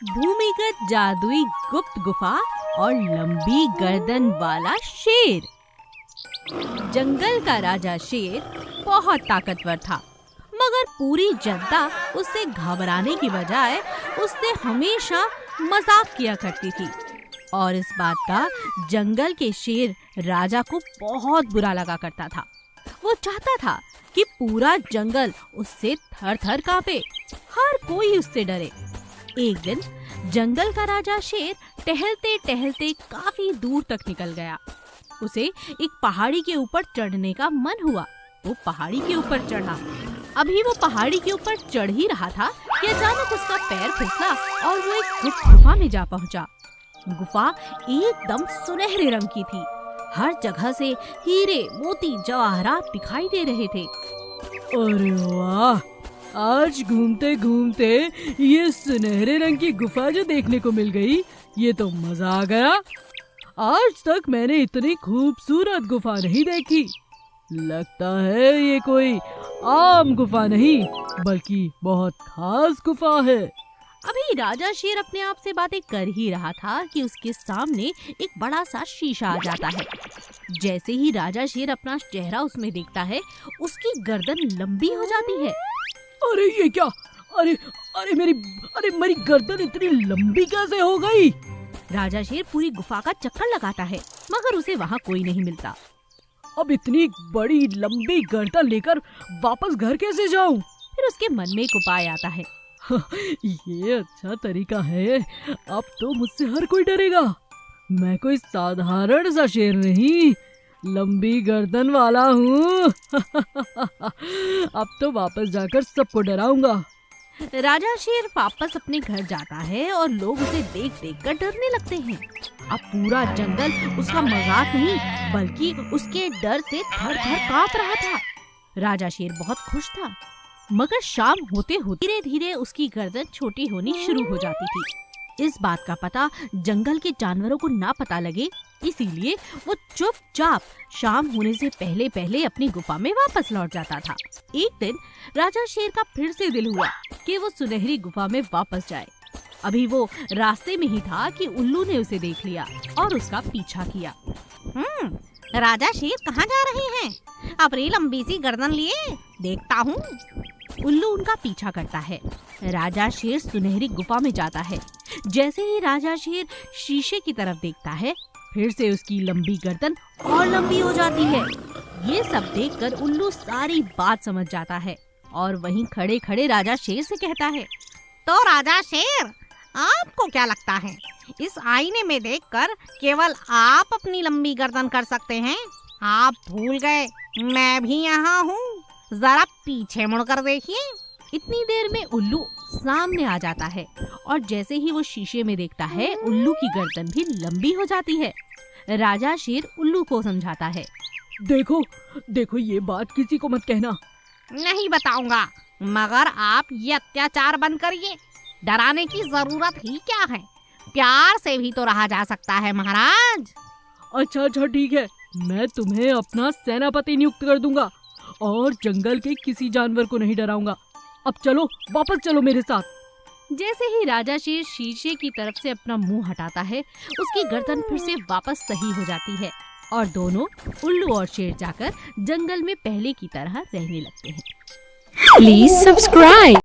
भूमिगत जादुई गुप्त गुफा और लंबी गर्दन वाला शेर। जंगल का राजा शेर बहुत ताकतवर था, मगर पूरी जनता उससे घबराने की बजाय उससे हमेशा मजाक किया करती थी और इस बात का जंगल के शेर राजा को बहुत बुरा लगा करता था। वो चाहता था कि पूरा जंगल उससे थर-थर कांपे, हर कोई उससे डरे। एक दिन जंगल का राजा शेर टहलते टहलते काफी दूर तक निकल गया। उसे एक पहाड़ी के ऊपर चढ़ने का मन हुआ। वो पहाड़ी के ऊपर चढ़ा। अभी वो पहाड़ी के ऊपर चढ़ ही रहा था कि अचानक उसका पैर फिसला और वो एक गुप्त गुफा में जा पहुंचा। गुफा एकदम सुनहरे रंग की थी। हर जगह से हीरे, मोती, जवाहरात दिखाई दे रहे थे। अरे वाह! आज घूमते घूमते ये सुनहरे रंग की गुफा जो देखने को मिल गई, ये तो मजा आ गया। आज तक मैंने इतनी खूबसूरत गुफा नहीं देखी। लगता है ये कोई आम गुफा नहीं, बल्कि बहुत खास गुफा है। अभी राजा शेर अपने आप से बातें कर ही रहा था कि उसके सामने एक बड़ा सा शीशा आ जाता है। जैसे ही राजा शेर अपना चेहरा उसमें देखता है, उसकी गर्दन लंबी हो जाती है। अरे ये क्या? अरे मेरी गर्दन इतनी लंबी कैसे हो गई? राजा शेर पूरी गुफा का चक्कर लगाता है, मगर उसे वहाँ कोई नहीं मिलता। अब इतनी बड़ी लंबी गर्दन लेकर वापस घर कैसे जाऊं? फिर उसके मन में एक उपाय आता है। ये अच्छा तरीका है। अब तो मुझसे हर कोई डरेगा। मैं कोई साधारण सा शेर नहीं, लंबी गर्दन वाला हूँ। अब तो वापस जाकर सबको डराऊंगा। राजा शेर वापस अपने घर जाता है और लोग उसे देख देख कर डरने लगते हैं। अब पूरा जंगल उसका मजाक नहीं, बल्कि उसके डर से थर-थर कांप रहा था। राजा शेर बहुत खुश था, मगर शाम होते होते धीरे धीरे उसकी गर्दन छोटी होनी शुरू हो जाती थी। इस बात का पता जंगल के जानवरों को ना पता लगे, इसीलिए वो चुपचाप शाम होने से पहले पहले अपनी गुफा में वापस लौट जाता था। एक दिन राजा शेर का फिर से दिल हुआ कि वो सुनहरी गुफा में वापस जाए। अभी वो रास्ते में ही था कि उल्लू ने उसे देख लिया और उसका पीछा किया। राजा शेर कहाँ जा रहे हैं? अपनी लंबी सी गर्दन लिए देखता हूँ। उल्लू उनका पीछा करता है। राजा शेर सुनहरी गुफा में जाता है। जैसे ही राजा शेर शीशे की तरफ देखता है, फिर से उसकी लंबी गर्दन और लंबी हो जाती है। ये सब देखकर उल्लू सारी बात समझ जाता है और वहीं खड़े खड़े राजा शेर से कहता है, तो राजा शेर, आपको क्या लगता है इस आईने में देखकर केवल आप अपनी लंबी गर्दन कर सकते हैं? आप भूल गए मैं भी यहाँ हूँ, जरा पीछे मुड़कर देखिए। इतनी देर में उल्लू सामने आ जाता है और जैसे ही वो शीशे में देखता है, उल्लू की गर्दन भी लंबी हो जाती है। राजा शेर उल्लू को समझाता है, देखो ये बात किसी को मत कहना। नहीं बताऊंगा, मगर आप ये अत्याचार बंद करिए। डराने की जरूरत ही क्या है, प्यार से भी तो रहा जा सकता है महाराज। अच्छा ठीक है, मैं तुम्हें अपना सेनापति नियुक्त कर दूंगा और जंगल के किसी जानवर को नहीं डराऊंगा। अब चलो, वापस चलो मेरे साथ। जैसे ही राजा शेर शीशे की तरफ से अपना मुंह हटाता है, उसकी गर्दन फिर से वापस सही हो जाती है और दोनों उल्लू और शेर जाकर जंगल में पहले की तरह रहने लगते हैं। Please subscribe.